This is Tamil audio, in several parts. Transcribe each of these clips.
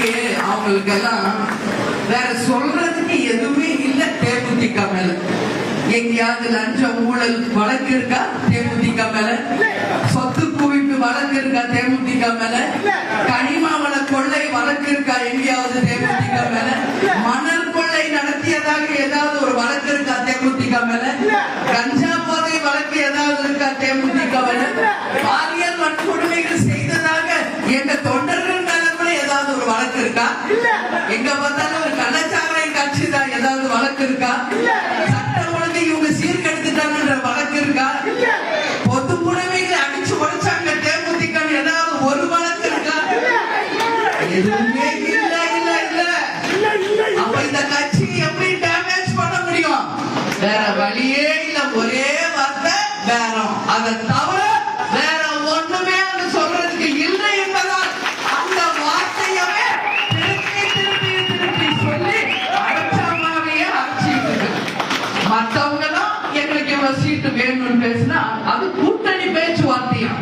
இன்னைக்கு அவங்களுக்கு எல்லாம் வேற சொல்றதுக்கு எதுவுமே இல்லை. தேமுதிக மேல எங்கேயாவது லஞ்சம் ஊழல் வழக்கு இருக்கா? தேமுதிக மேல சொத்து குவிப்பு வழக்கு இருக்கா? தேமுதிக மேல கனிம வள கொள்ளை வழக்கு இருக்கா? எங்கேயாவது தேமுதிக மேல மணல் கொள்ளை நடத்தியதாக ஏதாவது ஒரு வழக்கு இருக்கா? தேமுதிக மேல கஞ்சா போதை வழக்கு ஏதாவது இருக்கா? தேமுதிக மேல பாலியல் வன்கொடுமைகள் செய்ததாக எங்க தொண்டர்கள் மேல கூட ஏதாவது ஒரு வழக்கு இருக்கா? எங்க பார்த்தாலும் ஒரு கள்ளச்சாராய கட்சி தான் ஏதாவது வழக்கு இருக்கா? சட்டம் ஒழுங்கை இவங்க சீர்கெடுத்துட்டாங்கன்ற வழக்கு இருக்கா? பொது உடைமைகளை அடிச்சு உடைச்சாங்க தேமுதிக ஏதாவது ஒரு வழக்கு இருக்கா? எதுவுமே இல்ல இல்ல இல்ல. அப்ப இந்த கட்சி எப்படி டேமேஜ் பண்ண முடியும்? வேற வழியே இல்ல. ஒரே வார்த்தை பேரம். அதை தவிர வேற ஒண்ணுமே அது சொல்றதுக்கு இல்லை என்பதால் அந்த வார்த்தையவே திருப்பி திருப்பி திருப்பி சொல்லி அரைச்சாமாவையே அரைச்சிட்டு மற்றவங்களும் எங்களுக்கு இவ்வளவு சீட்டு வேணும்னு பேசினா அது கூட்டணி பேச்சுவார்த்தையா?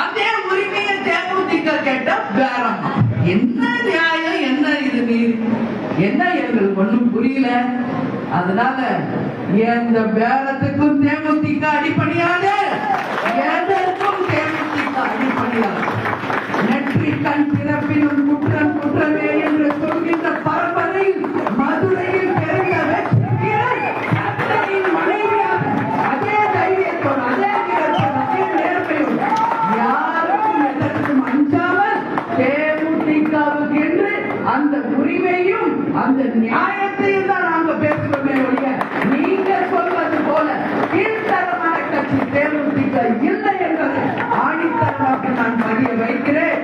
அதே உரிமையை தேமுதிக கேட்ட பேரம். என்ன நியாயம்? என்ன இது? நீர் என்ன எங்களுக்கு ஒண்ணும் புரியல. அதனால எந்த பேரத்துக்கும் தேமுதிக அடிப்படையாது, எதற்கும் தேமுதிக அடிப்படையாது. நெற்றி கண் பிறப்பிலும் குற்றம் குற்றமே என்று சொல்கின்ற பரம்பரையில் மதுரையில் பிறந்த வெற்றியின் மனைவியாக அதே தைரியத்தோடு அதே வீரத்தோடு அதே நேர்மையோடு யாருக்கும் எதற்கும் அஞ்சாமல் தேமுதிகவுக்கு என்று அந்த உரிமையும் அந்த நியாயத்தையும் தான் நாங்க பேசுவோமே ஒழிய நீங்க சொல்வது போல கீழ்த்தரமான கட்சி தேமுதிக இல்லை என்பதை ஆணித்தரமாக நான் பதிய வைக்கிறேன்.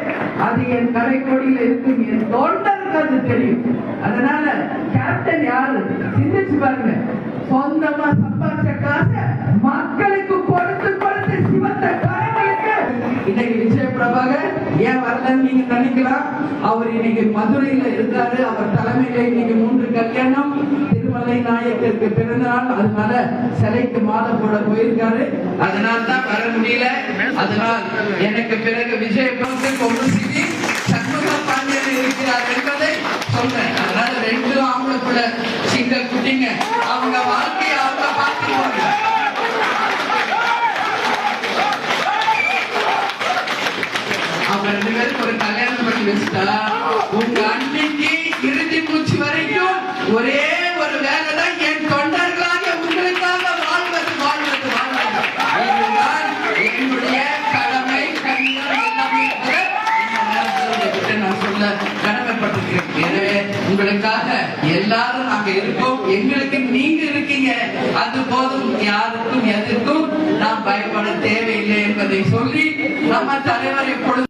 அது என் கடைக்கோடியில் இருக்கும் என் தொண்டருக்கு அது தெரியும். அதனால கேப்டன் யாரு சிந்திச்சு பாருங்க. சொந்தமா சம்பாதிச்ச காசை மக்களுக்கு கொடுத்து கொடுத்து சிவத்த காரங்களுக்கு இன்னைக்கு விஜய பிரபாகர் ஏன் வரலன்னு நீங்க நினைக்கலாம். அவர் இன்னைக்கு மதுரையில இருக்காரு. அவர் தலைமையில இன்னைக்கு 3 கல்யாணம், திருமலை நாயக்கருக்கு பிறந்த நாள். அதனால சிலைக்கு மாலை போட போயிருக்காரு. அதனால தான் வர முடியல. அதனால் எனக்கு பிறகு விஜய பிரபாகர் சண்முக பாண்டியன் இருக்கிறார் என்பதை சொல்றேன். அதனால 2 ஆம்பளை சிங்கல் குட்டிங்க அவங்க வாழ்க்கையை அவங்க பார்த்துக்குவாங்க. அவங்க 2 பேருக்கு ஒரு கல்யாணம் பண்ணி வச்சுட்டா உங்க அன்னைக்கு இறுதி மூச்சு வரைக்கும் ஒரே ஒரு வேலை தான், என் தொண்டர்களாக உங்களுக்காக வாழ்வது வாழ்வது வாழ்வது. இதுதான் என்னுடைய கடமை. நான் சொல்ல கடமைப்பட்டிருக்கிறேன். எனவே உங்களுக்காக எல்லாரும் நாங்க இருக்கோம். எங்களுக்கு நீங்க இருக்கீங்க, அது போதும். யாருக்கும் எதற்கும் நாம் பயப்பட தேவையில்லை என்பதை சொல்லி நம்ம தலைவர் எப்பொழுது